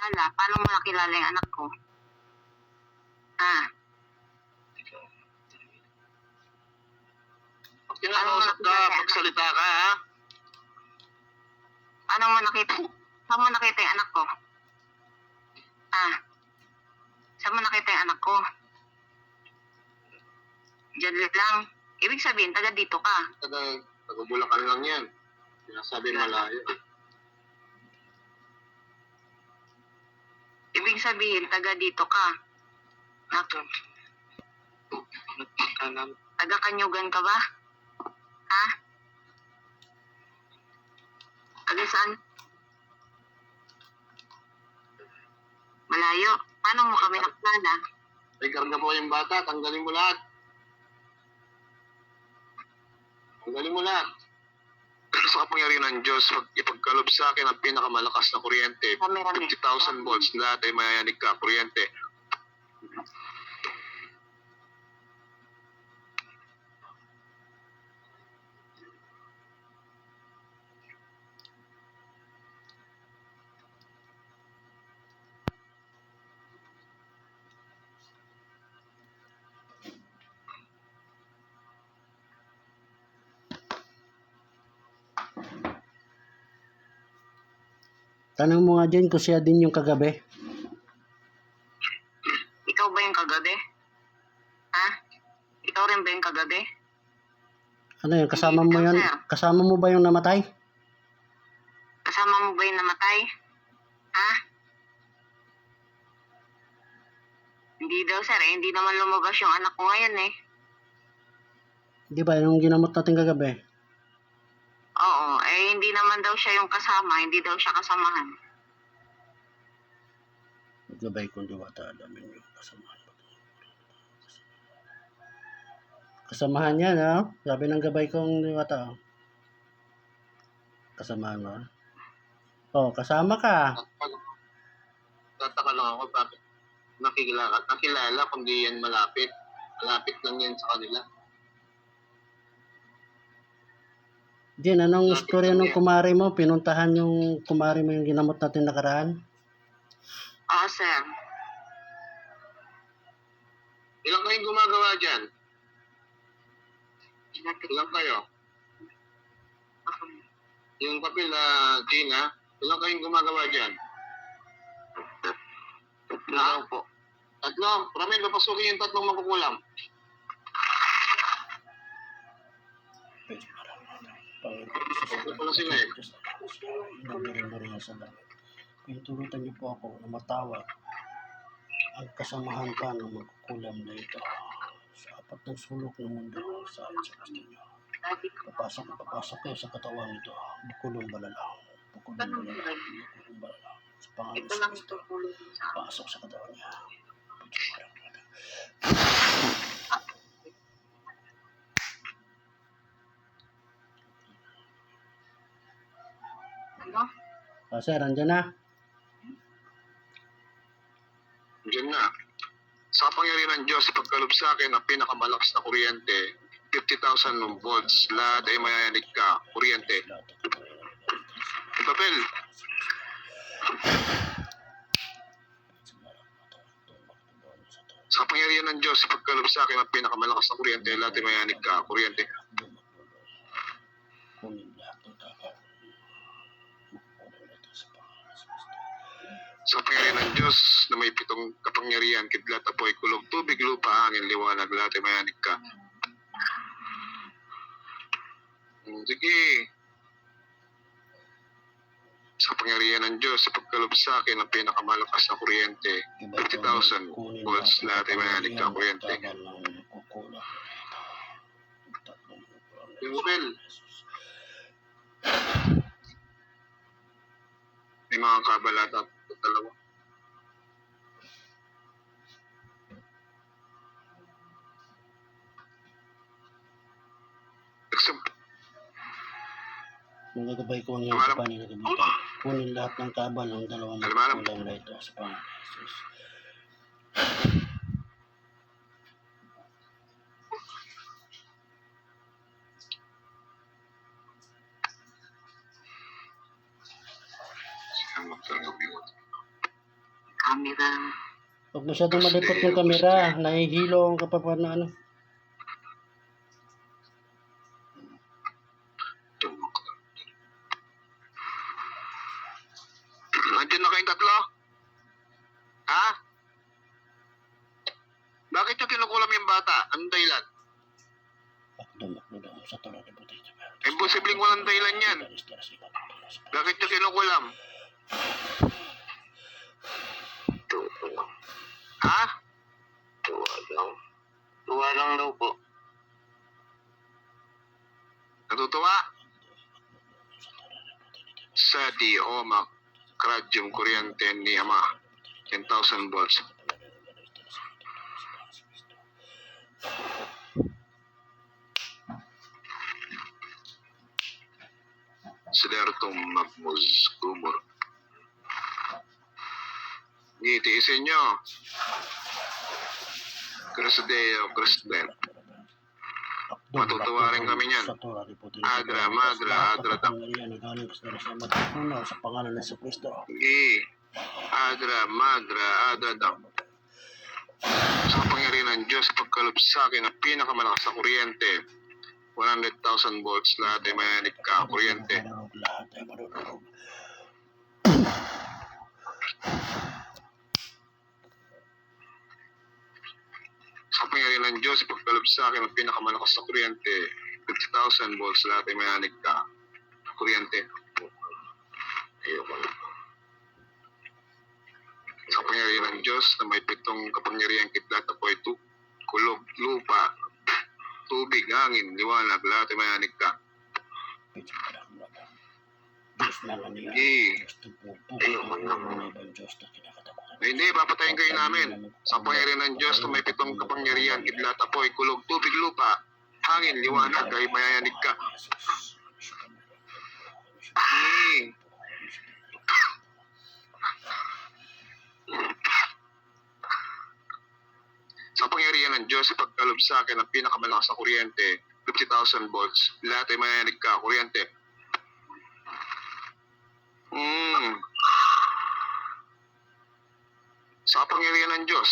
nakilala? Paano mo nakilala yung anak ko? Ha? Pag kinakausap ka, pagsalita ka, ha? Paano mo nakita? Saan mo nakita yung anak ko? Ha? Saan mo nakita yung anak ko? Diyan lang. Ibig sabihin, taga dito ka. Taga-Bulacan lang yan. Sinasabi malayo. Ibig sabihin, taga dito ka. Taga Kanyugan ka ba? Ha? Taga saan? Malayo. Paano mo kami nakilala? Ay, karga po yung bata. Tanggalin mo lahat. Tanggalin mo lahat. Sa kapangyarihan ng Diyos, ipagkalob sa akin ang pinakamalakas na kuryente. 50,000 volts. Lahat ay mayayanig ka. Kuryente. Tanong mo nga dyan kung siya din yung kagabi. Ikaw ba yung kagabi? Ha? Ikaw rin ba yung kagabi? Ano yun? Kasama mo yun? Sir. Kasama mo ba yung namatay? Kasama mo ba yung namatay? Ha? Hindi daw, sir. Hindi naman lumabas yung anak ko ngayon eh. Di ba? Yung ginamot natin kagabi. Oo. Hindi naman daw siya yung kasama. Hindi daw siya kasamahan. Gabay kong diwata, alamin yung kasamahan mo. Kasamahan yan, ha? Sabi ng gabay kong diwata, oh. Kasamahan mo. Oh, kasama ka. Tataka lang ako bakit nakilala kundi yan malapit. Malapit lang yan sa kanila. Din, anong istorya ng kumari mo? Pinuntahan yung kumari mo yung ginamot natin nakaraan? Oo, sir. Ilang kayong gumagawa dyan? Ilang kayo? Yung papel na Gina, ilang kayong gumagawa dyan? Tatlo po. Tatlo? Ramil, papasukin yung tatlong magkukulam. Tatlo pala sila eh. Nagbirin-birin sa langit. Pinturutan niyo po ako na matawag ang kasamahan pa ng magkukulam na ito sa apat ng sulok ng mundo sa gusto niyo. Papasok kayo sa katawan nito. Bukulong balala. Bukulong balala. Sa pangalan Ito sa lang Kristo. tutulong sa akin. Pasok sa katawan niya. Ano? Sir, andyan na. Diyan na. Sa kapangyarihan ng Diyos, ipagkalob sa akin ang pinakamalakas na kuryente. 50,000 volts. Lahat ay mayayanig ka. Kuryente. Yung papel. Sa kapangyarihan ng Diyos, ipagkalob sa akin ang pinakamalakas na kuryente. Lahat ay mayayanig ka. Kuryente. Kunin lahat ng tao. Sa kapangyarihan ng Diyos na may 7 kapangyarihan, kidlat, apoy, kulog, tubig, lupa, hangin, liwanag, lahat ay mayanig ka. Sige. Sa kapangyarihan ng Diyos, ipagkalob sa akin ang pinakamalakas na kuryente. 50,000 volts, lahat ay mayanig ka. Kuryente. Yung may mga kabalata at dalawa. Mga gabay ko ang iyong kapanin na gabutan. Kunin lahat ng kabal ng dalawang magkukulang na ito sa pangalan ni Jesus. Ang magkagabi camera. Huwag masyadong malikot yung camera. Nahihilo ang kapapano ano. Nandiyan na kayong tatlo? Ha? Bakit nyo kinukulam yung bata? Anong dahilan? Makdo sa tulad ni Buti. Imposibleng walang dahilan yan. Bakit nyo kinukulam? Ha? Tuwa lang daw po. Natutuwa? Sa Diomac Radium kuryente ni Ama. 10,000 volts. Sidertong Magmus Gumor. Ngitiisin nyo. Crisdeo Crisden. Matutuwa rin kami niyan. Adra, madra, adra, tak. Sa pangalan ng Kristo. Adra, madra, adra, tak. Sa kapangyarihan ng Diyos, pagkalob sa akin ang pinakamalakas na kuryente, 100,000 volts, lahat ay mayanig ka, kuryente. Lahat ay marunong. Sa kapangyarihan ng Diyos, pagkalob sa akin ang pinakamalakas na kuryente, 50,000 volts, lahat ay mayanig ka, kuryente. Ayoko na. Sa kapangyarihan ng Diyos na may 7 kapangyarihan kidlat na po ito, kulog, lupa, tubig, hangin, liwanag, lahat ay mayanig ka. Diyos na nga niya. Diyos na Hindi, papatayin kayo namin. Sa kapangyarihan ng Diyos na may 7 kapangyarihan kidlat, apoy, kulog, tubig, lupa, hangin, liwanag, ay mayanig ka. Sa kapangyarihan ng Diyos, ipagkalob sa akin ang pinakamalakas na kuryente, 50,000 volts, lahat ay mayanig ka, kuryente. Sa kapangyarihan ng Diyos,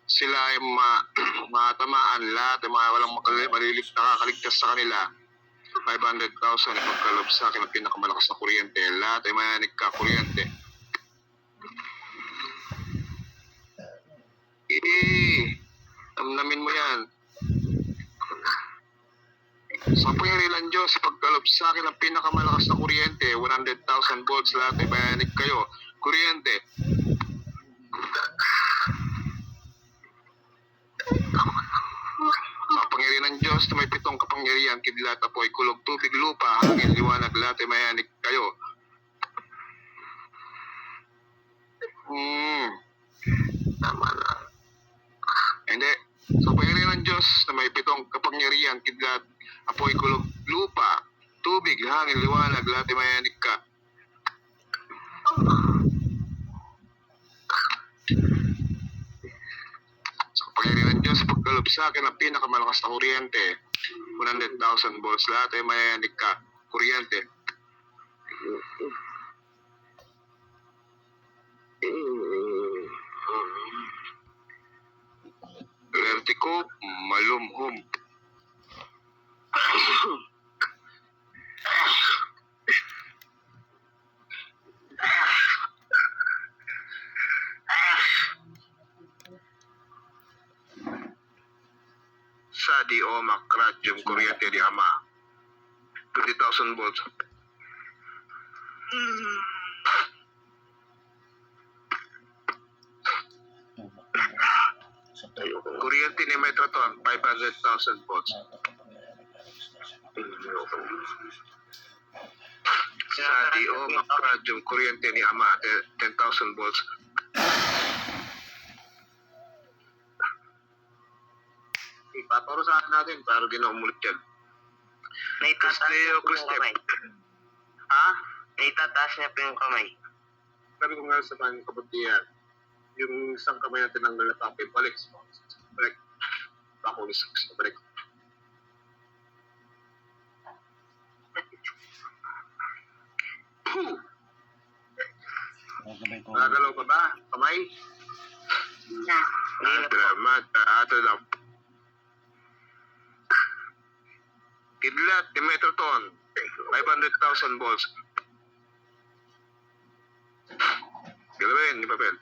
sila ay matamaan, lahat ay walang nakakaligtas sa kanila. 500,000 ipagkalob sa akin ang pinakamalakas na kuryente, lahat ay mayanig ka, kuryente. Amnamin mo yan. Sa kapangyarihan ng Diyos, pagkalob sa akin ang pinakamalakas na kuryente, 100,000 volts, lahat ay mayanig kayo, kuryente. Sa kapangyarihan ng Diyos na may 7 kapangyarihan, kidlat, apoy, kulog, tubig, lupa, hangin, liwanag, lahat ay mayanig kayo. Tama na. Hindi. Sa kapangyarihan ng Diyos na may 7 kapangyarihan, kidlat, apoy, kulog, lupa, tubig, hangin, liwanag, lahat ay mayanig ka. Sa kapangyarihan ng Diyos, pagkalob sa akin ang pinakamalakas na kuryente, 100,000 volts, lahat ay mayanig ka, kuryente. Vertigo, malumhum. Sa Diomac Radium kuryente ni Ama, 20,000 volts. Kuryente ni Metroton, 500,000 volts. Sa Diomac Radium kuryente ni Ama, 10,000 volts. Ipaparusahan natin para di na umulit yan. Naitataas niya po yung kamay. Ha? Naitataas niya po yung kamay. Sabi ko nga sa mga kabutihan, yung isang kamay natin ang nalatapin, balik. Balik. Bako sa balik. Gagabay ko. Nagalaw ka ba? Kamay? Na. Salamat. Ato lang. Kidlat, Dimetreton, 500,000 volts. Galawin, ni Papel.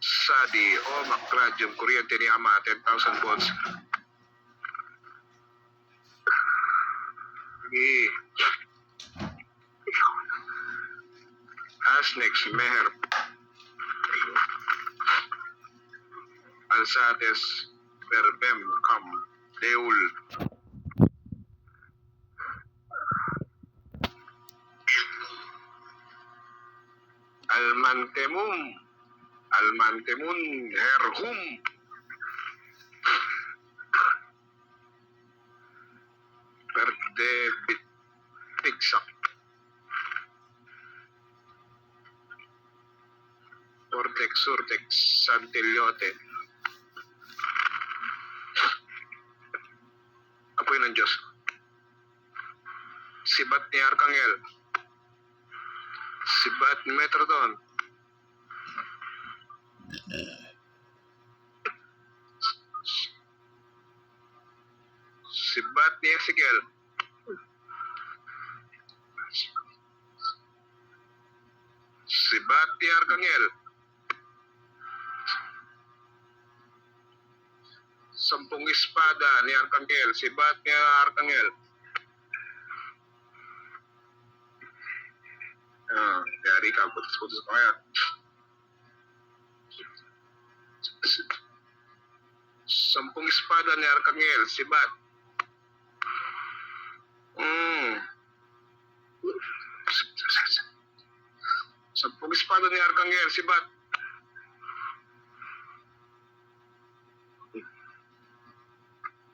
Sadi, Omac, Radium, kuryente ni Ama, 10,000 volts. Asnex, Meher, Alsates, Verbem, Kam, Deul. Almantemun, Herhum. Perde, Bitigsak. Tortex, Surtex, Santillote. Apoy ng Diyos. Sibat ni Arcangel. Sibat ni Metrodon. Sibat ni Ezekiel. Sibat ni Arcangel. Sampung espada ni Arcangel. Sibat ni Arcangel. Yari ka, putus-putus ka kaya. Sampung espada ni Arcangel. Sibat. Sampung espada ni Arcangel. Sibat.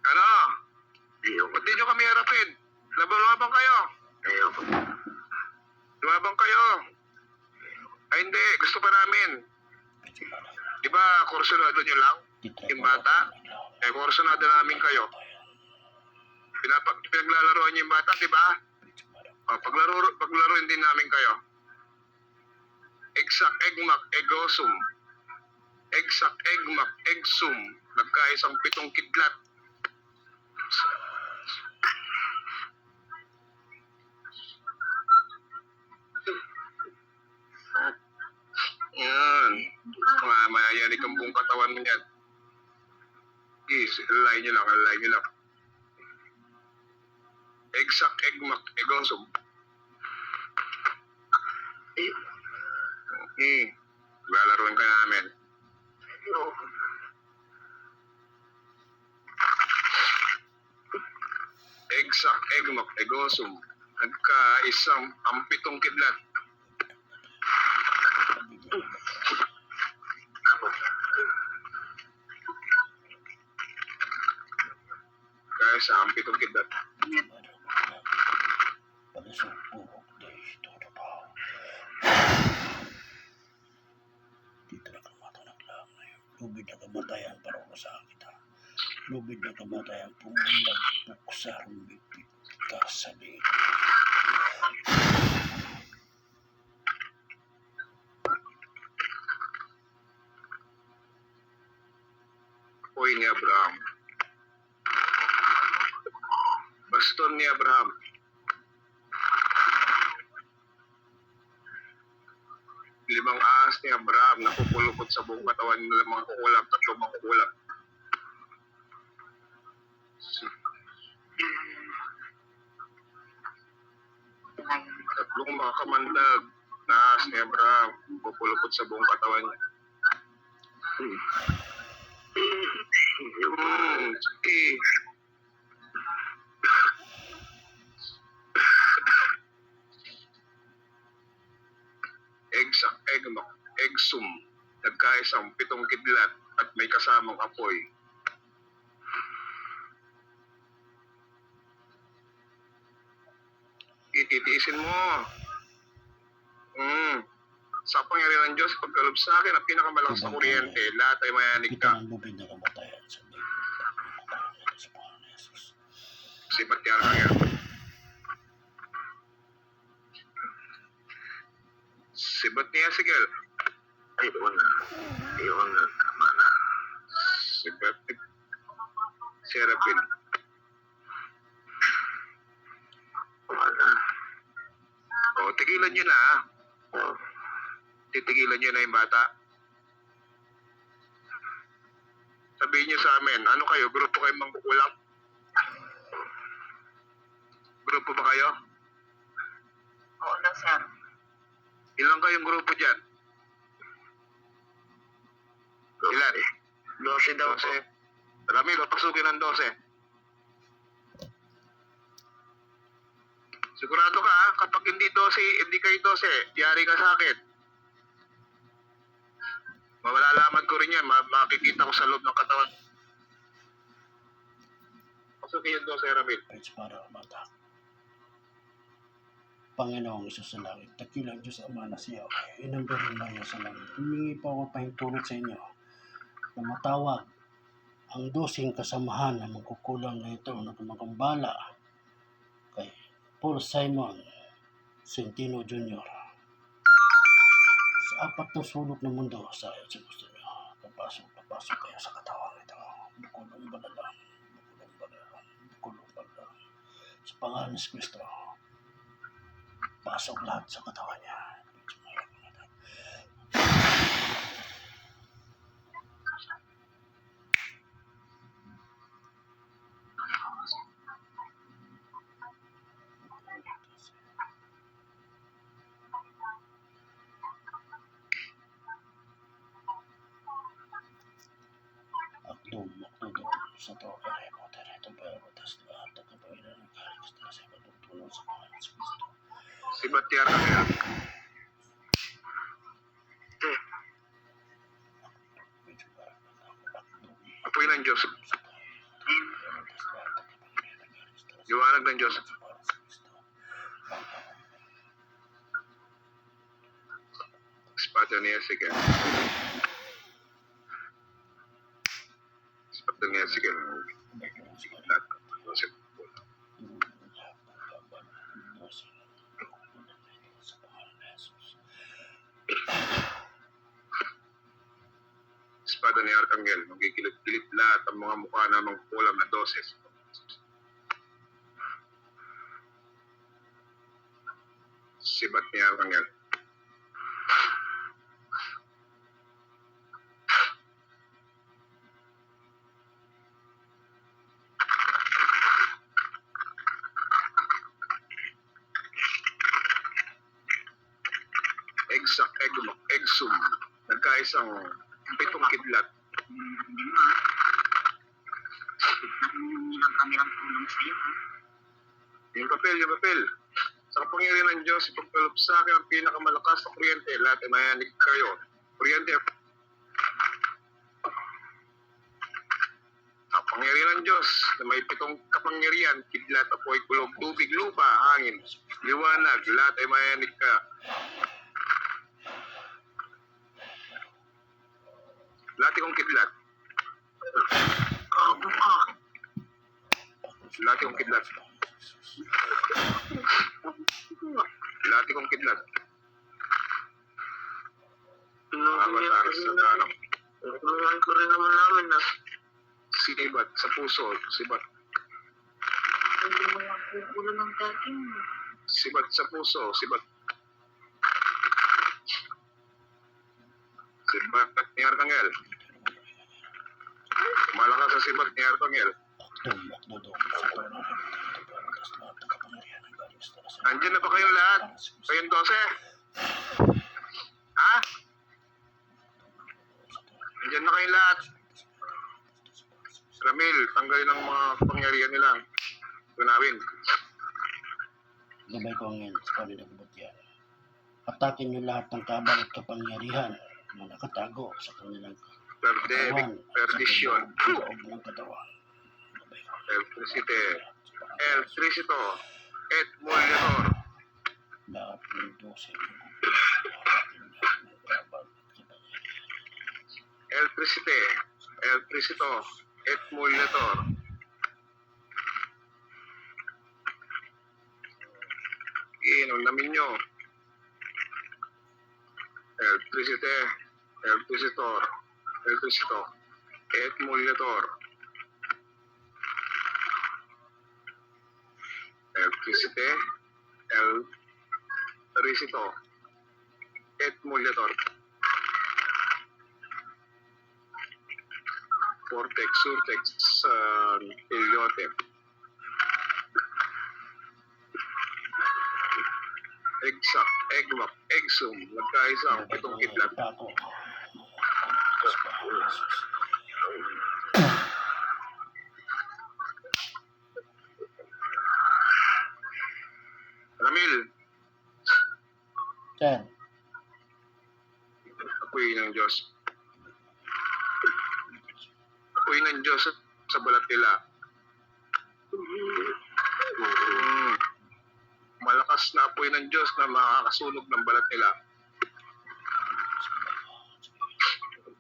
Ano? Ba't di nyo kami harapin? Labang kayo. Lumabang kayo. Ay hindi, gusto pa namin. Di ba kursunado nyo lang? Yung bata? Kursunado namin kayo. Pinaglalaroan nyo yung bata, di ba? Paglaruin din namin kayo. Egsak, egmak, egosum. Egsak, egmak, egsum. Nagkaisang 7 kidlat. Yan. Mayayanig ang buong katawan mo yan. Alay nyo lang. Egsak, egmak, egosum. Lalaruin ka namin. Egsak, egmak, egosum. Nagkaisang 7 kidlat. Kaya sa 7 kidlat. Lubid na kamatayan para ko sa akin. Lubid na kamatayan pumundag buksa rumbipit ka sa liit. Apoy ni Abraham. Baston ni Abraham. Limang ahas ni Abraham na kupulupot sa buong katawan nila mga kukulap, 3 mga kukulap. Tatlong mga kamandag na ahas ni Abraham kupulupot sa buong katawan niya. Sige. Egsak, egmak, egsum. Nagkaisang 7 kidlat at may kasamang apoy. Ititiisin mo. Sa pangyarihan ng Diyos, pagkalob sa akin, ang pinakamalakas na kuryente, lahat ay mayanig Kita ka. ng lubid na kamatayan sa liit. Sa Panginoon Jesus. Sibat ni Arcangel. Sibat ni Ezekiel. Ayun na. Tama na. Sibat ni Serapin. Wala. O, tigilan nyo na ha. Oh, Titigilan nyo na yung bata. Sabihin nyo sa amin, ano kayo? Grupo kayong mangkukulam? Grupo ba kayo? Oo lang, sir. Ilang kayong grupo dyan? Ilan? 12 daw po. 12. Ramil, pasukin ng 12. Sigurado ka ha, kapag hindi 12, hindi kayo 12, yari ka sa akin. Malalaman ko rin yan, makikita ko sa loob ng katawan. Pasukin yung 12, Ramil. Page para mata. Panginoong Isus sa langit, dakilang Diyos Ama na siya, inambirin lang niya sa langit. Humingi po ako pahintulot sa inyo na matawag ang dosing kasamahan na magkukulang na ito na gumagambala kay Paul Simon Centino Jr. Sa apat ng sulok ng mundo sa gusto niyo. Papasok kayo sa katawan ito. Bukulong balala. Sa pangalan ni Kristo. Pasok lahat sa katawan niya. Akdom sa to, ito ba, batas lahat ng kapawilan ng kaligtas na sa pagtutulong sa pangalan ni Kristo. Sibat ni Ramil. Apoy ng Diyos. Liwanag ng Diyos. Espada ni Ezekiel. Espada ni Ezekiel. Lahat ng 12. Espada ni Arkanghel, magigilid-gilid lahat ang mga mukha na mangkukulam na 12. Sibat ni Arkanghel. Exum, nagkaisang 7 kidlat. Ilang kami ng tulong sa iyo. Yung papel. Sa kapangyarihan ng Diyos, ipagkaloob sa akin ang pinakamalakas na kuryente. Lahat ay mayanig kayo. Kuryente. Kapangyarihan ng Diyos na may 7 kapangyarihan, kidlat, apoy, kulog, tubig, lupa, hangin, liwanag, lahat ay mayanig ka. Lahat ikong kidlat. Lahat ikong kidlat. Lahat ikong kidlat. Avatar sa dalam. Tulungan ko rin naman namin na. Sinibat sa puso. Sibat. Hindi mo lang kukulo ng dating. Sibat sa puso. Sibat. Sibat ni Arkanghel. Malakas sa sibat ni Arkanghel. Andiyan na ba kayong lahat? Kayong 12? Ha? Andiyan na kayong lahat? Ramil, tanggalin ang mga pangyarihan nila. Tunawin. Gabay ko ang sa kanilang butyan. Atakin niyo lahat ng kabal at kapangyarihan na nakatago sa kanilang katawan at Perdition. sa loob ng katawan. Electricito. Et Molitor. Lahat ng 12 Electricito. Et Molitor. Inom namin nyo. electricity, electricitor, electricito, emulator, electricity, electricito, emulator, vortex, surtex, iliote, exact, egmap, exum, nagkaisang pitong kidlat. Pako. Ramil, Sir, apoy ng Diyos. Apoy ng Diyos sa balat nila. Malakas na apoy ng Diyos na makakasunog ng balat nila.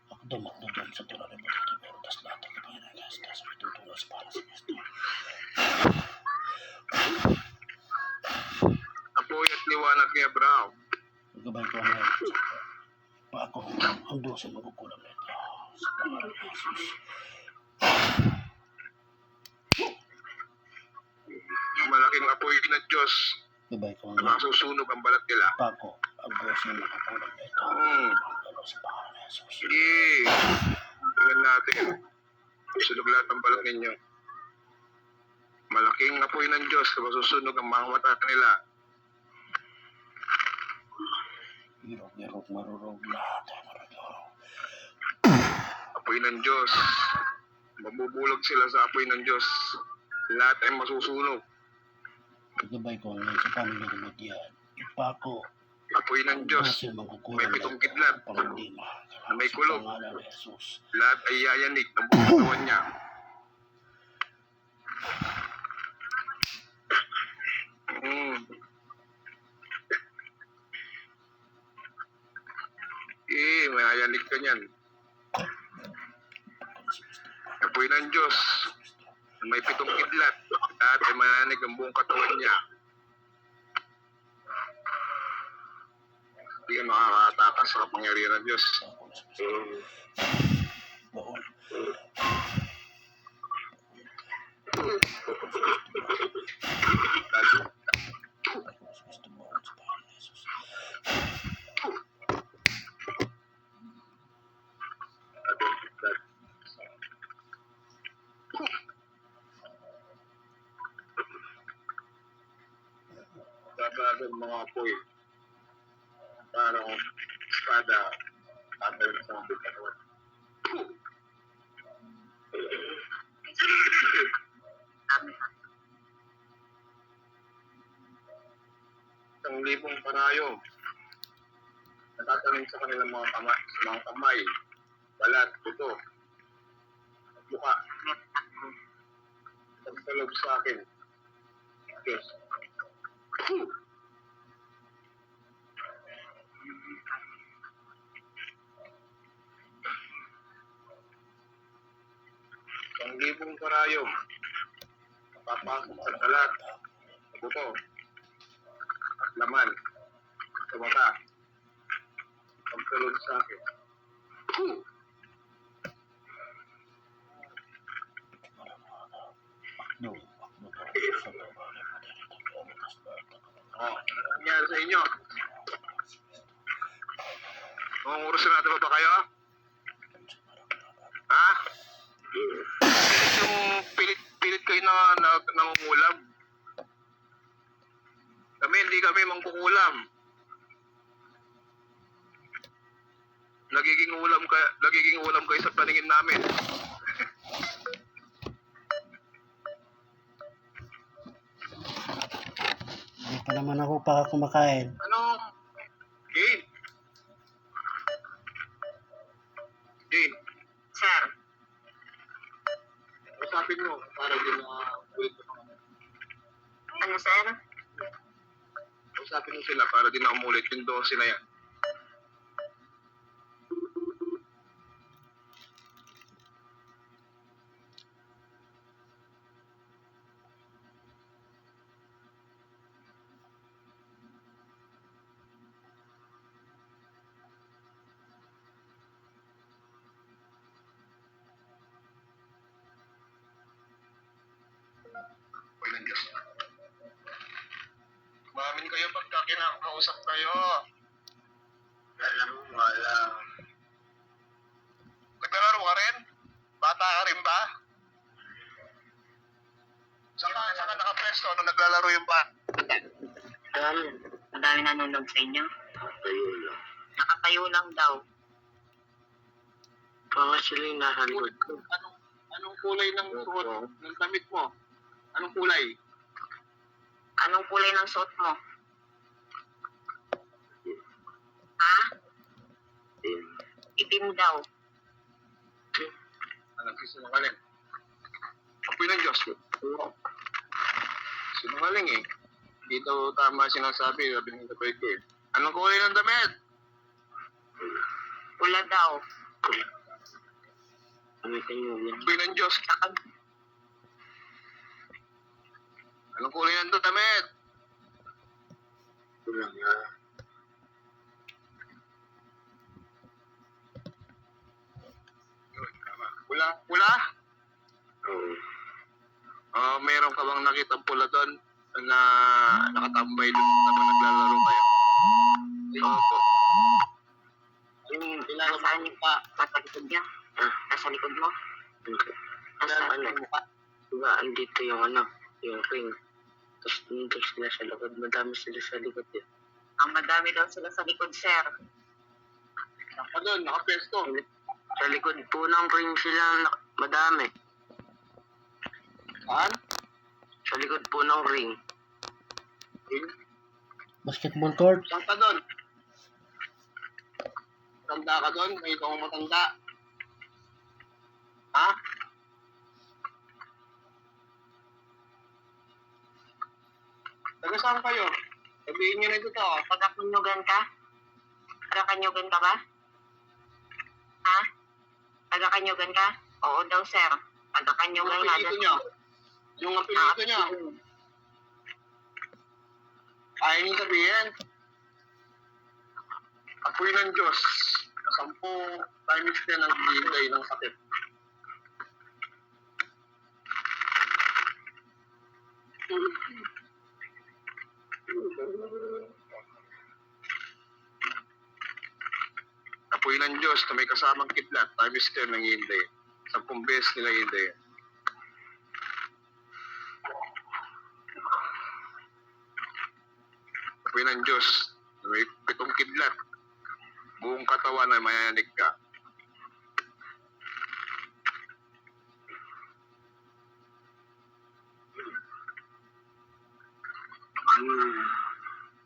Akdam sa tulad ng mga pero tas lahat ng kapangyarihan tas may tutulas para sa Kristo. Apoy at liwanag ni Abraham. Gabay ko ang ngayon. Pako, ang Diyos ay magkukulang nito. Sa pangalan ni Jesus. Malaking apoy ng Diyos Gabay ko ang na ngayon. masusunog ang balat nila. Pako, ang Diyos ay magkukulang nito. Sa pangalan ni Jesus. Sige. Tingnan natin. Sunog lahat ang balat ninyo. Malaking apoy ng Diyos na masusunog ang mga mata nila. Irog, marurog lahat. Apoy ng Diyos. Mabubulog sila sa apoy ng Diyos. Lahat ay masusunog. Gabay ko ang ngayon sa pamilya ng diyan. Ipako, Apoy ng Diyos. Diyos ay magkukulang May pitong kidlat. Pangdima. Na may Sa kulog. pangalan ni Jesus. Lahat ay yayanig ng buong katawan niya. May yayanig ka niyan. Apoy ng Diyos. May pitong kidlat. Lahat ay mayanig ang buong katawan niya. Hindi ka makakatakas sa kapangyarihan ng Diyos. Bawal. Tatagad mga apoy. Parang espada. Tatagad sa mga katawan. Isang libong panayom. Natatanim sa kanilang mga kamay, balat, buto, at mukha. Pagsalog sa akin. Diyos. Isang libong karayom. Napapasok sa balat, sa buto, at laman, sa mata. Pagsalog sa akin. Ano nangyari sa inyo? Mangungurusan natin ba kayo? Ha? Yung pilit kayo na nangungulam. Kami, hindi kami mangkukulam. Nagiging ulam kayo sa paningin namin. Hindi pa naman ako pa kumakain. Ano? Jane? Jane, Sir, usapin mo para din na ulit mo. ano sir? Usapin mo sila para din na umulit yung 12 na yan. Nag-uusap kayo. Wala. Naglalaro ka rin? Bata ka rin ba? Saan ka nakapresto nung naglalaro yung ba? Madami nanonood sa inyo. Ayun lang. Nakatayo lang daw. Baka sila yung nasa likod ko. Anong kulay ng suot ng damit mo? Anong kulay? Anong kulay ng suot mo? Ha? Ayun. Itim daw. Sinungaling. Apoy ng Diyos. Sinungaling eh. Dito tama sinasabi, sabi ng kapatid ko eh. Anong kulay ng damit? Pula daw. Gamitin nyo yan. Apoy ng Diyos. Anong kulay ng damit? Kulang nga. Pula? Pula? Oo. Mayroon ka bang nakita pula doon na nakatambay doon habang naglalaro kayo? Oo po. Yung Nasaan yung pa? Nasa likod niya? Nasa likod mo? Okay. Nasaan Ano? yung mukha? Diba, andito yung yung ring. Tapos nandun sila sa likod. Madami sila sa likod eh. Ang madami daw sila sa likod, sir. Naka doon, nakapesto. Sa likod po ng ring sila madami. Saan? Sa likod po ng ring. Basketball court. Saan ka doon? Matanda ka doon? May ikaw ang matanda? Ha? Taga saan kayo? Sabihin niyo na ito to. Taga-Kanyugan ka? Taga-Kanyugan ka ba? Ha? Taga-Kanyugan ka? Oo daw, sir. Yung Taga-Kanyugan nga apelyido daw. niyo. Yung apelyido niyo. Ayaw niyo sabihin. Apoy ng Diyos. 10 times 10 ang bigay ng sakit. Apoy ng Diyos na may kasamang kidlat, times 10 ng hindi. 10 beses nila hindi. Apoy ng Diyos na may 7 kidlat. Buong katawan ay mayanig ka.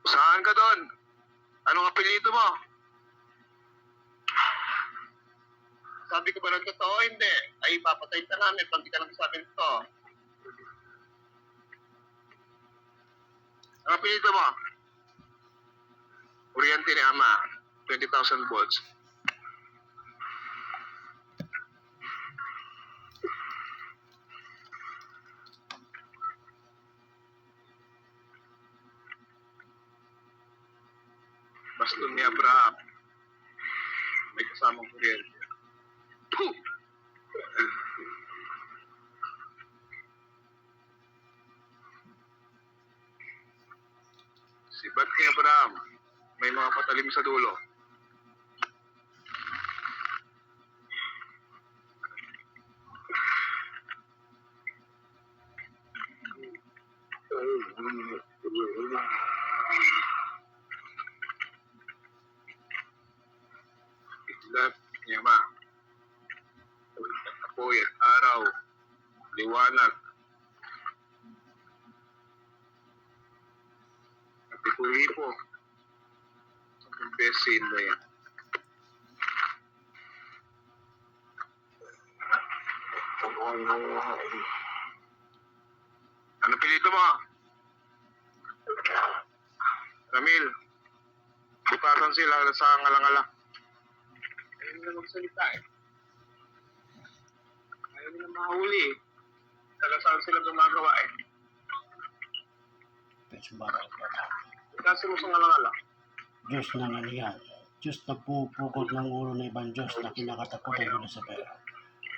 Saan ka doon? Anong apelyido mo? Sabi ko ba ng totoo? Hindi. Ay, papatay ka namin pag di ka nagsasabi ng totoo. Ang apelyido mo? Kuryente ni Ama. 20,000 volts. Baston ni Abraham. May kasamang kuryente. Puh! Si Bat ni Abraham. May mga patalim sa dulo. Itlap ni Ama. Apoy, araw, liwanag. At ipo-ipo. Ang besin na yan. Ano pilito mo? Ramil, butasan sila sa ngalangala. Ayaw nila magsalita eh. Ayaw nila mahuli eh. Taga saan sila gumagawa eh. Pwede barang bata. Butasan mo sa ngalangala. Diyos na naniyan. Diyos na pupukot ng ulo ng ibang Diyos na kinakatakutan nila sa pera.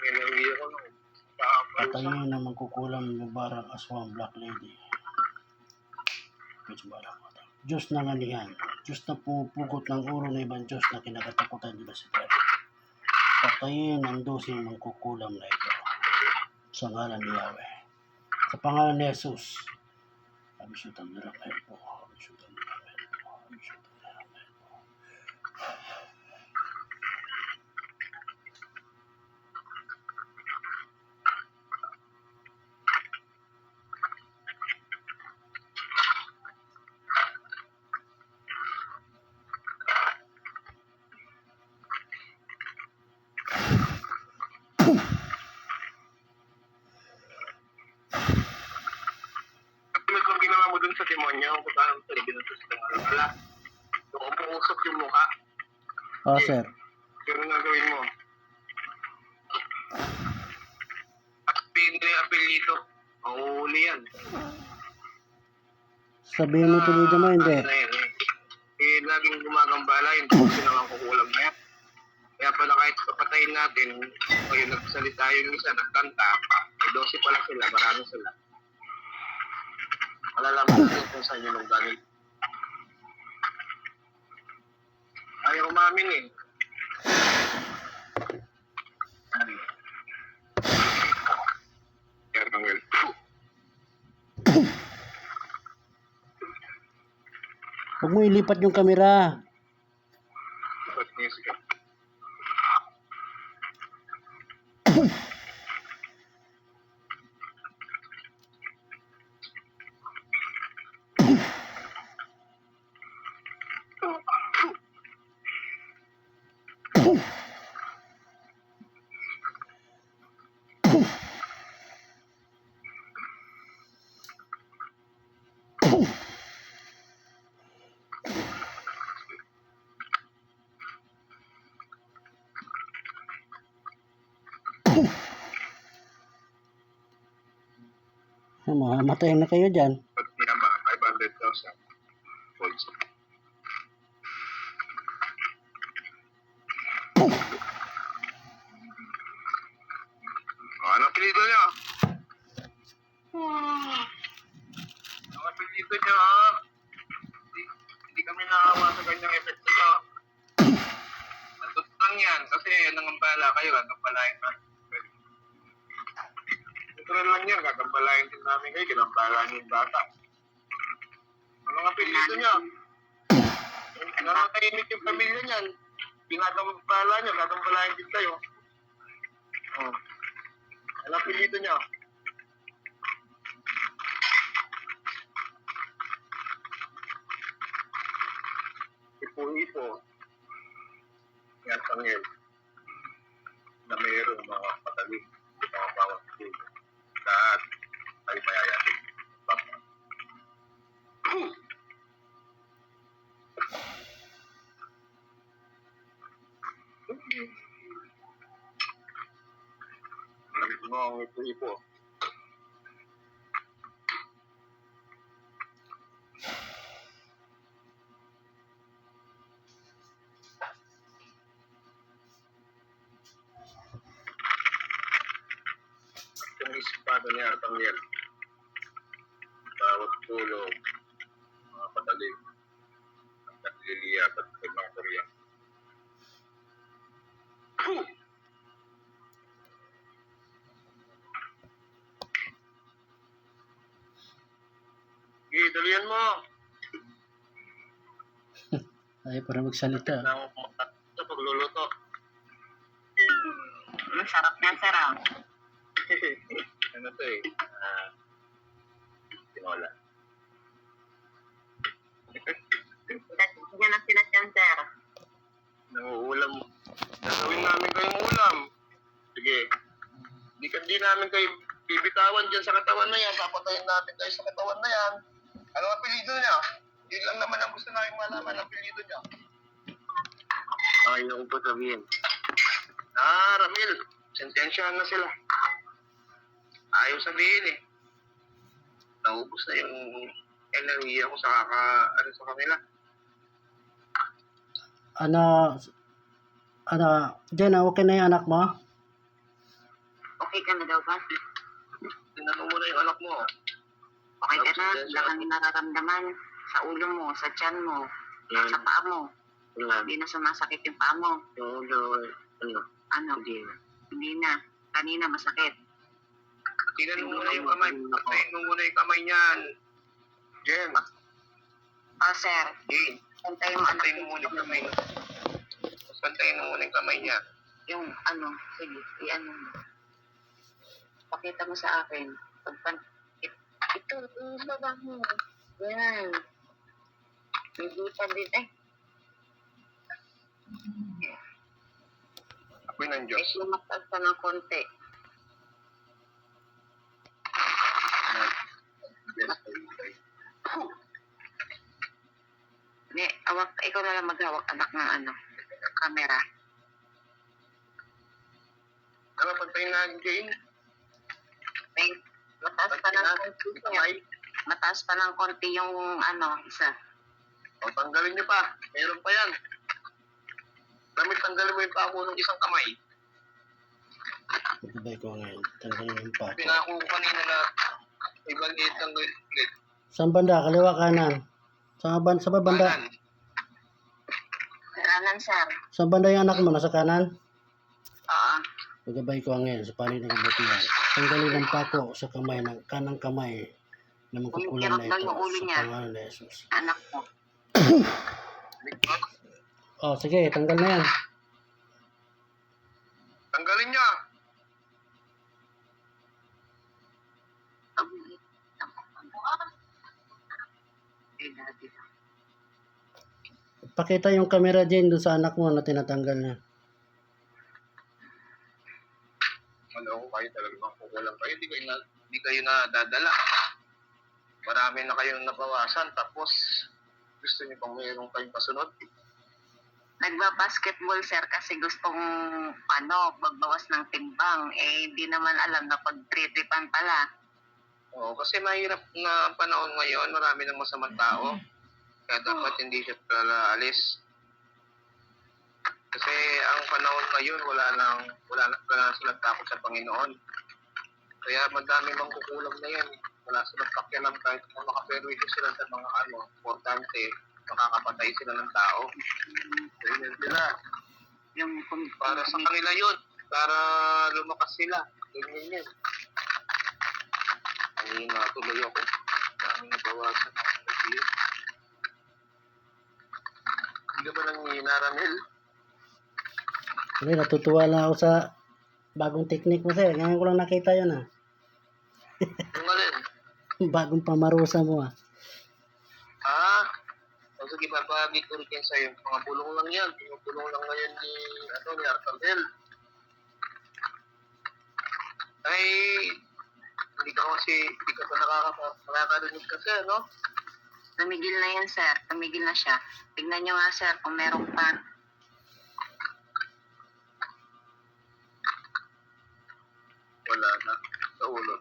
Hindi ako nung Patayo na magkukulam ng barang aswang Black Lady. Pwede barang bata. Diyos ng anihan, Diyos na pumupugot ng ulo ng ibang Diyos na kinakatakutan nila si David. Patayin ang dosing mangkukulam na ito sa ngalan ni Yahweh. Sa pangalan ni Jesus, Abisutan ni Rafael po. Abisutan ni Rafael po. Abisutan ni Rafael po. Tulad ng ginawa mo dun sa demonyo, kung paano sa binuntos ng wala. So, kung pumusok yung mukha, Sir. yun ang gagawin mo. At pinili ang apelyido. Mahuhuli yan. Sabihin mo tuloy mo, hindi. Ano na yan eh. Eh, laging gumagambala yung puso naman kukulam na yan. Kaya pala kahit papatayin natin, ngayon nagsalita yung isa, nagkanta, may 12 pala sila, marami sila. Malalaman natin kung saan yung galing. Ayaw umamin eh. Kaya Manuel. Huwag mo ilipat yung kamera. Ba't niya siya? Mamamatay na kayo dyan. Ba't niya ba? 500,000 volts. Ano apelido niya? Ano apelido niya? Hindi kami nakawa sa ganyang epekto niya. Natot lang yan kasi nangambala kayo, nangambalain na. Natural lang yan, gagambalain din namin kayo, kinambala niyo yung bata. Anong apelido niya? Nakakainig yung pamilya niyan. Ginagambala niya, gagambalain din kayo. Oh. Anong apelido niya? Ipo-ipo. Yan, Sangel. Na mayroong mga patalim, mga bawat puno. Lahat ay mayayating. Nagit mo ang ipo-ipo. Yung espada ni Artangel. Bawat tulog, mga patalim, ang nagliliyap at mga Korean. Sige, dalihan mo. Ayaw para magsalita. Nang sa pagluluto. Masarap na, sir. Ah. Ano to eh? Tinola. Yan ang sila dyan, sir. Nanguulam. Gagawin namin kayong ulam. Sige. Di namin kayo bibitawan dyan sa katawan na yan. Papatayin namin kayo sa katawan na yan. Ano ang apelido niya? Yun lang naman ang gusto namin malaman ang apelido niya. Ayaw ko pa sabihin. Ramil. Sentensyahan na sila. Ayaw sabihin eh. Naubos na yung enerhiya ko sa sa kanila. Jenna, okay na yung anak mo? Okay ka na daw ba? Tinanong mo na yung anak mo. Okay ka na? Wala kang nararamdaman. Sa ulo mo, sa tiyan mo, Yan. sa paa mo. Nga. Hindi na sumasakit yung paa mo. Yung ulo, ano, Ano? hindi na. Hindi na. Kanina masakit. Tingnan mo muna yung kamay. Patayin mo muna yung kamay niyan. Jen. Oh, sir. Jane. Pantayin mo anak Pantayin mo muna yung kamay. Tapos pantayin mo muna yung kamay niya. yung ano, sige, i-ano mo. Pakita mo sa akin. Ito, baba mo. Yan. Hindi pa din, Apoy ng Diyos. lumatag pa ng konti. Yes, Hindi, ikaw na lang maghawak anak ng ano, camera. Ano, pantayin na, Jane? May, mataas pa ng konti siya. Kamay. Mataas pa ng konti yung ano, isa. O, tanggalin niyo pa. Meron pa yan. Damit, tanggalin mo yung pako ng isang kamay. Pagkabay ko ngayon. Tanggalin yung pako. Pinako ko kanina na ibang liit ang ulit. Saan banda? Kaliwa, kanan? Sa ba banda? Kanan. Kanan, sir. Saan banda yung anak mo? Nasa kanan? Oo. Pagkabay ko ngayon sa panig ng kabutihan. Tanggalin ang pako sa kamay, ng kanang kamay na magkukulang na Kumikirot daw ito yung ulo sa niya. pangalan ni Jesus. Anak mo. Oh, sige, tanggal na yan. Tanggalin niya. Daddy. Pakita yung camera dyan doon sa anak mo na tinatanggal niya. Ano, kayo talagang kukulang kayo. Hindi kayo nadadala. Marami na kayong nabawasan. Tapos, gusto niyo pang mayroong kayong kasunod. Nagba-basketball, sir, kasi gustong, magbawas ng timbang. Hindi naman alam na pag-tripan pala. Oo, kasi mahirap na panahon ngayon. Marami ng masamang tao. Kaya dapat hindi siya pala alis. Kasi ang panahon ngayon, wala na silang takot sa Panginoon. Kaya madami mang kukulang na yan. Wala silang pakialam kahit kung makaperwisyo sila sa mga importante, makakapatay sila ng tao. Ganyan sila. Para sa kanila yun. Para lumakas sila. Ganyan yun. Ang natuloy ako. Dami nabawasan ang energy. Hindi ba nanghihina, Ramil? Kasi natutuwa lang ako sa bagong technique mo, sir. Ngayon ko lang nakita yan, Yung alin? Bagong pamarusa mo, O sige, babagi ko rin yan sa'yo. Mga bulong lang yan. Yung bulong lang ngayon ni Arcangel. Ay, hindi ka pa nakakarinig kasi, no? Tumigil na yan, sir. Tumigil na siya. Tignan nyo nga, sir, kung meron pa. Wala na. Sa ulo.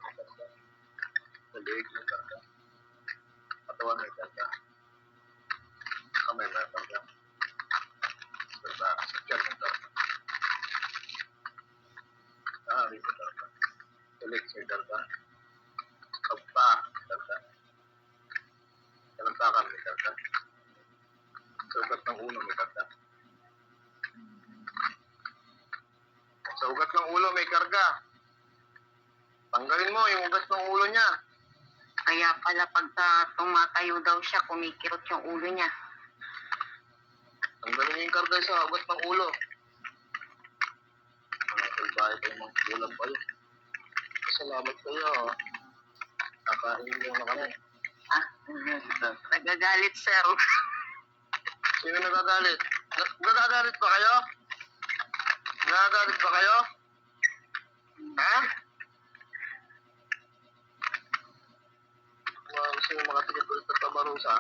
Sa leeg may karga. Katawan may karga. Kamay may karga. Sa tiyan may karga. Rin may karga. Sa leeg may karga. Sa paa may karga. Sa lantakan may karga. Sa ugat ng ulo may karga. Sa ugat ng ulo may karga. Tanggalin mo yung ugat ng ulo niya. Kaya pala pagka tumatayo daw siya, kumikirot yung ulo niya. Tanggalin mo yung karga sa ugat ng ulo. Pagbahay kayo ng ulam kayo. Salamat kayo. Kakainin mo na kami. Nagagalit, sir. Sino nagagalit? Nagagalit ba kayo? Nagagalit ba kayo? Ha? Gusto yung mga tigil-gulit at pamarusa.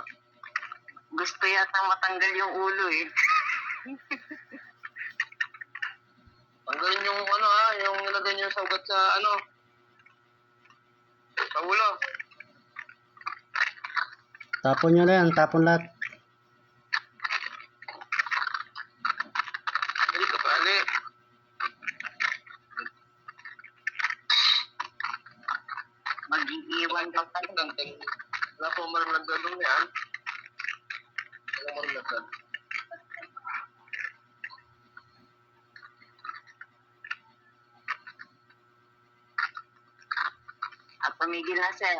Gusto yata matanggal yung ulo, Tanggalin yung yung nilagay nyo sa ugat sa sa ulo. Tapon nyo na yan, tapon lahat. Hindi ka pali. Mag-iiwan daw tayo. Wala po marang nagdalong yan. marunong yan. At tumigil na, sir.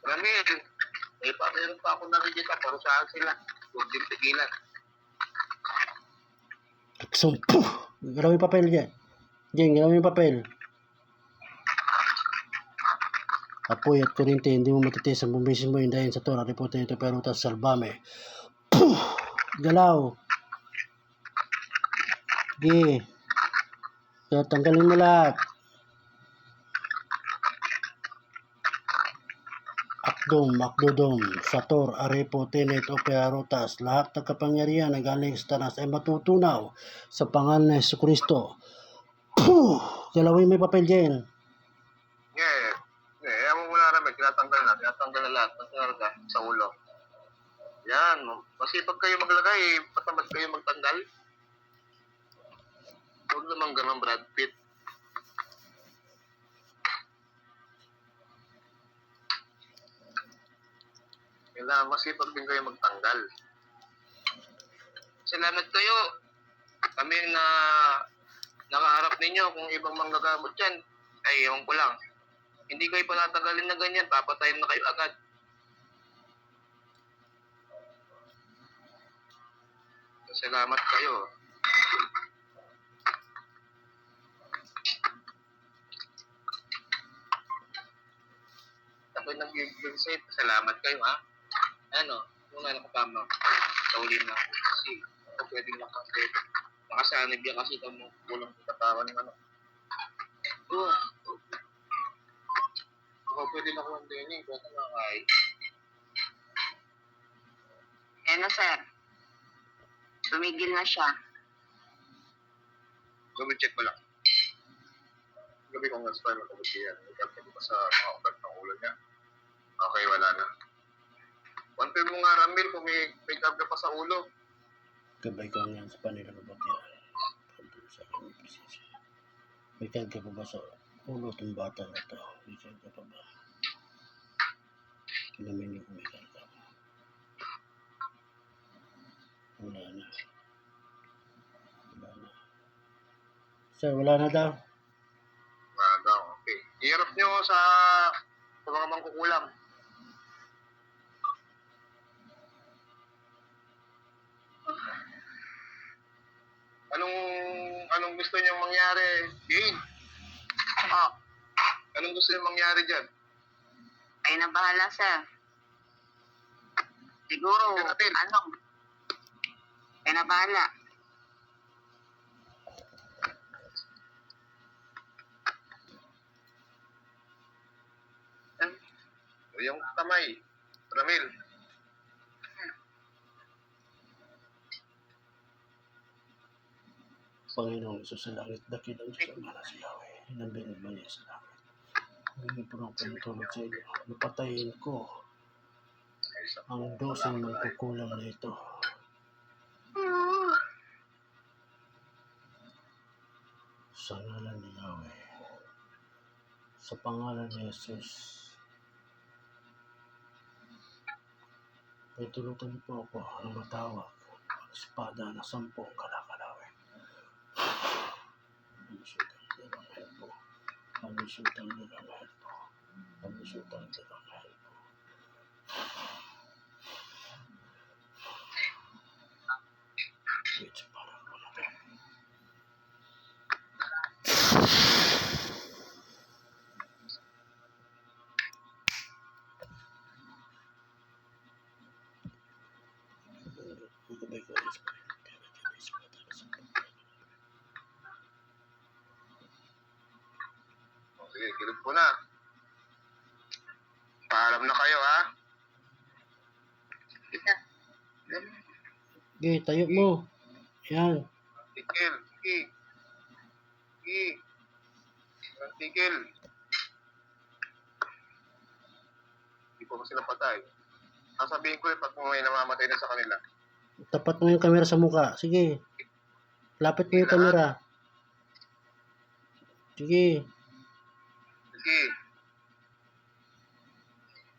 Ramil, meron pa ako nakikita, parusahan sila. Huwag din tigilan. Sumpo. Galaw yung papel dyan. Diyan, galaw yung papel. Apoy at kuryente, hindi mo matitiis ang bumisin mo yung dahin sa tora. Ripote nito pero utas salbame. Galaw. Sige. Kaya tanggalin mo lahat. Akdom, Sator, Arepo, Tenet, Opea, Rotas, lahat ng kapangyarihan na galing sa tanas ay matutunaw sa pangalan ng Jesucristo. Galawin mo yung papel dyan. Ayaw mo muna Ramil, tinatanggal na lahat ng karga sa ulo. Yan, masipag kayo maglagay, patamad kayo magtanggal. Huwag naman ganun, Brad Pitt. Kailangan masipag din kayo magtanggal. Salamat kayo. Kami na nakaharap ninyo kung ibang manggagamot dyan, ay ewan ko lang. Hindi kayo panatanggalin na ganyan, papatayin na kayo agad. Salamat kayo. Ako'y nag-save, salamat kayo ha. Ano, kung ano kasama, sauli na ako. Kasi ako pwedeng nakasave. Nakasanib yan kasi kung kulang katawan ng ano. Ako pwede na kuha din eh, kung ano ay. Ano, sir? Tumigil na siya. Gabi check ko lang. Gabi kong nasa na kabut yan. Nagkakita ko pa sa mga ugat ng ulo niya. Okay, wala na. Confirm mo nga Ramil kung may karga pa sa ulo. Gabay ko nga sa panila ng bakya. May karga pa ba sa ulo itong bata na ito? May karga pa ba? Kinamin niyo kung may karga pa. Wala na. Sir, wala na daw. Okay. I-harap nyo sa mga mangkukulam. Anong gusto niyo mangyari? Jane? Anong gusto niyo mangyari dyan? Ay na bahala, sir. Siguro, Tingnan natin. ay na bahala. Yung kamay. Ramil. Panginoong Isus sa langit, dakil ang Diyos ang mana sa Yahweh. Hinambing mo niya sa langit. Humingi po ng pantulog sa inyo. Napatayin ko ang dosing magkukulam na ito. Sa ngalan ni Yahweh. Sa pangalan ni Jesus. Tutulutan niyo po ako ng matawag ang espada na 10 kalakalawin. Pag-isutang nilang po. Pag-isutang nilang po. Pag-isutang nilang po. Wait, parang wala po. Magabay ko ang espada. Sige, kilid po na. Paalam na kayo ha. Okay, tayo mo. Yan. Tigil. Tigil. Hindi po sila patay. Sasabihin ko pag may namamatay na sa kanila. Tapat mo yung camera sa mukha. Sige. Lapit mo yung camera. Sige.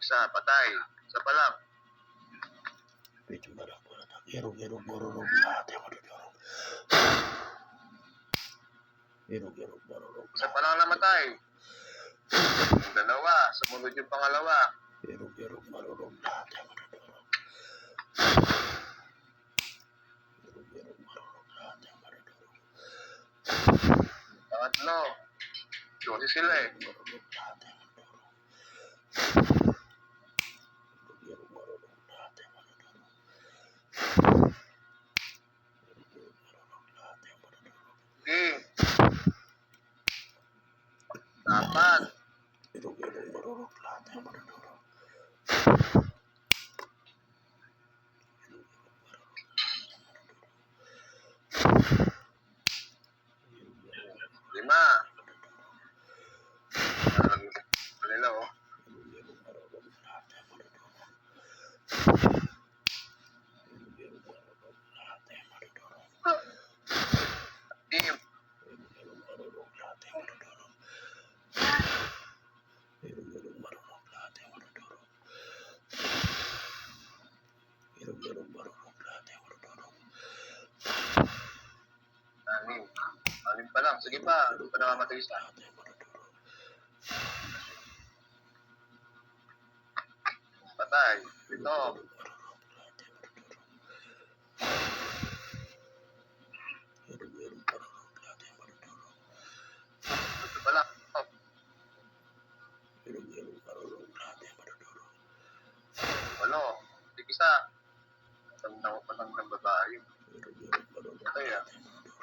Isa, patay. Isa pa lang. Medyo marang-marang. Irog-irog, marurog lahat yung madudurog. Irog-irog, marurog. Isa pa lang namatay. Yung dalawa, sumunod yung pangalawa. Irog-irog, marurog lahat yung madudurog. Irog-irog, marurog lahat yung madudurog. Pangatlo, Diyos sila eh. Marurog lahat yung madudurog. Irog-irog, marurog lahat yung madudurog. Irog-irog, marurog lahat yung madudurog. Okay. Dapat. Irog-irog, marurog lahat yung madudurog. Lima. Alila oh. Irog-irog, marurog lahat yung madudurog. Irog-irog, marurog lahat yung madudurog. Team. Irog-irog, marurog lahat yung madudurog. Irog-irog, marurog lahat yung madudurog. Irog-irog, marurog lahat yung madudurog. Anim. Anim pa lang. Sige pa. Hindi pa nakamatay isa. Lahat yung madudurog. Patay. Ito. Irog-irog, marurog lahat yung madudurog. Irog-irog, marurog lahat yung madudurog. Ito pa lang. Oh. Irog-irog, marurog lahat yung madudurog. Walo. Sige isa. Patandang babae. Irog-irog, marurog Patay ah. lahat yung madudurog.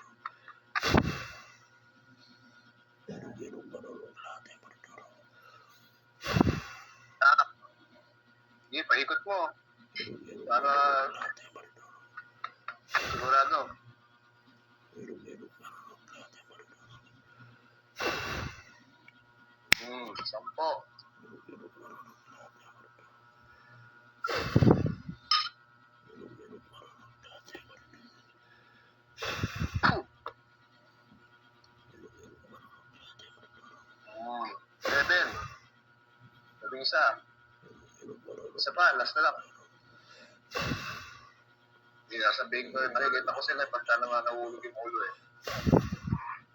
Irog-irog, marurog lahat yung madudurog. Ah. Sige, paikot mo. Irog-irog, Para marurog lahat yung madudurog. sigurado. Irog-irog, marurog lahat yung madudurog. 10. Irog-irog, marurog lahat yung madudurog. Irog-irog, marurog lahat yung madudurog. Irog-irog, marurog lahat yung madudurog. 7. Labing isa. Irog-irog, marurog Isa pa. Last na lang. Hindi, sasabihin ko, nakikita ko sila pagka naman nahulog yung ulo eh.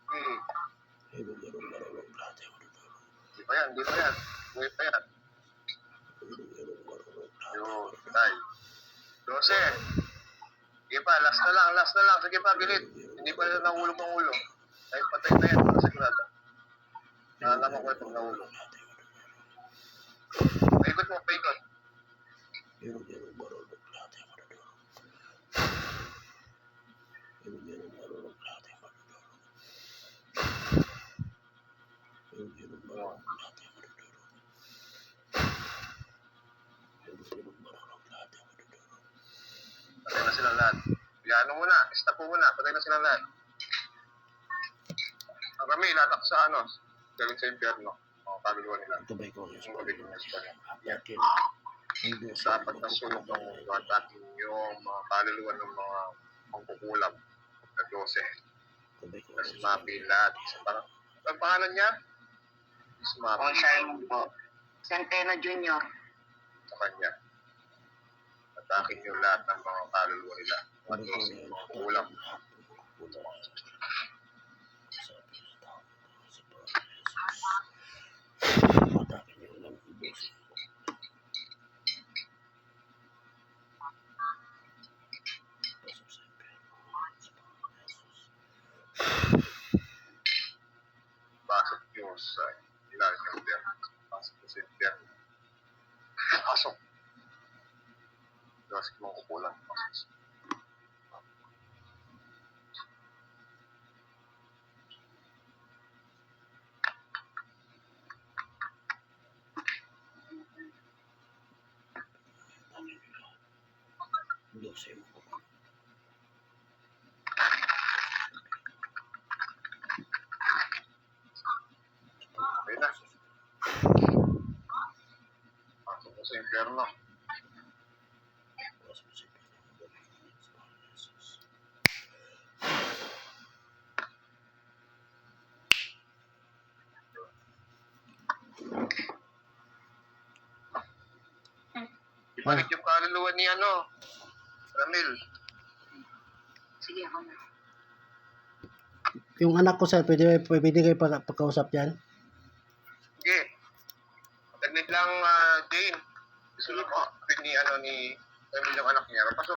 Okay. Irog-irog, marurog lahat yung madudurog. Di pa yan, di pa yan. Buhay pa yan. Irog-irog, marurog lahat yung Yun, madudurog. tay. 12. Sige pa, last na lang. Sige pa, gilit. Hindi pa yan nahulog ang ulo. Kahit patay na yan, para sigurado. Nalaman ko itong nahulog. Paikot mo, paikot. Irog-irog, marurog lahat yung madudurog. Irog-irog, marurog lahat yung madudurog. Irog-irog, marurog lahat yung madudurog. Irog-irog, marurog lahat yung madudurog. Patay na silang lahat. Ano muna, stop mo muna. Patay na silang lahat. Ang kami, latak sa ano, galing sa impyerno. Mga kaluluwa nila. Ito ba'y ko yung Yung galing ng Espanya. Yakin. Hindi Dapat na sulok ng atakin yung mga kaluluwa ng mga mangkukulam na 12. Ito ba'y ko Tapos mapi lahat. Parang, ang pangalan niya? Is mapi Consign po. Centeno Jr. sa kanya. Atakin yung lahat ng mga kaluluwa nila. Mga 12 mangkukulam. Matakin yung lang ubusin mo. Pasok sa impyerno. Sa pangalan ni Jesus. Pasok Diyos sa ilalim ng impyerno. Pasok sa impyerno. Pasok. Diyos mangkukulam. Pasok. Diyos ay mo. Okay na. Pasok mo sa impyerno. Pasok sa impyerno. Sa pangalan ni Jesus. Ibalik yung kaluluwa ni ano. Ramil. Sige, ako na. Yung anak ko, sir, pwede kayo pagkausap yan? Sige. Taglit lang, Jane. Gusto mo, ni Emil yung anak niya. Pasok.